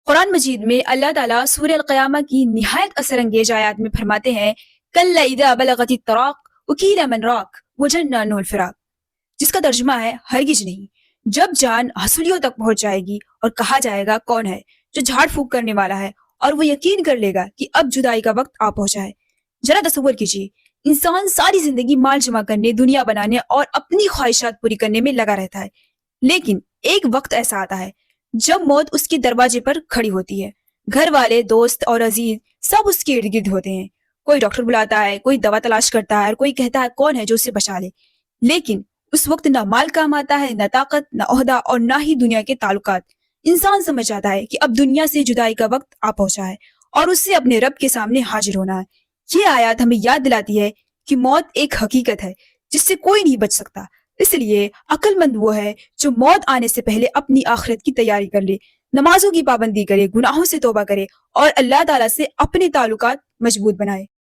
قرآن مجید میں اللہ تعالیٰ سورہ القیامہ کی نہایت اثر انگیز آیات میں فرماتے ہیں کل اذا بلغت التراق وقیل من راق وجن عنہ الفراق، جس کا ترجمہ ہے ہرگز نہیں، جب جان ہسولیوں تک پہنچ جائے گی اور کہا جائے گا کون ہے جو جھاڑ پھونک کرنے والا ہے، اور وہ یقین کر لے گا کہ اب جدائی کا وقت آ پہنچا ہے۔ ذرا تصور کیجیے، انسان ساری زندگی مال جمع کرنے، دنیا بنانے اور اپنی خواہشات پوری کرنے میں لگا رہتا ہے، لیکن ایک وقت ایسا آتا ہے جب موت اس کے دروازے پر کھڑی ہوتی ہے۔ گھر والے، دوست اور عزیز سب اس کے ارد گرد ہوتے ہیں، کوئی ڈاکٹر بلاتا ہے، کوئی دوا تلاش کرتا ہے، اور کوئی کہتا ہے کون ہے جو اسے بچا لے، لیکن اس وقت نہ مال کام آتا ہے، نہ طاقت، نہ عہدہ، اور نہ ہی دنیا کے تعلقات۔ انسان سمجھ جاتا ہے کہ اب دنیا سے جدائی کا وقت آ پہنچا ہے اور اس سے اپنے رب کے سامنے حاضر ہونا ہے۔ یہ آیات ہمیں یاد دلاتی ہے کہ موت ایک حقیقت ہے جس سے کوئی نہیں بچ سکتا، اس لیے عقل مند وہ ہے جو موت آنے سے پہلے اپنی آخرت کی تیاری کر لے، نمازوں کی پابندی کرے، گناہوں سے توبہ کرے اور اللہ تعالیٰ سے اپنے تعلقات مضبوط بنائے۔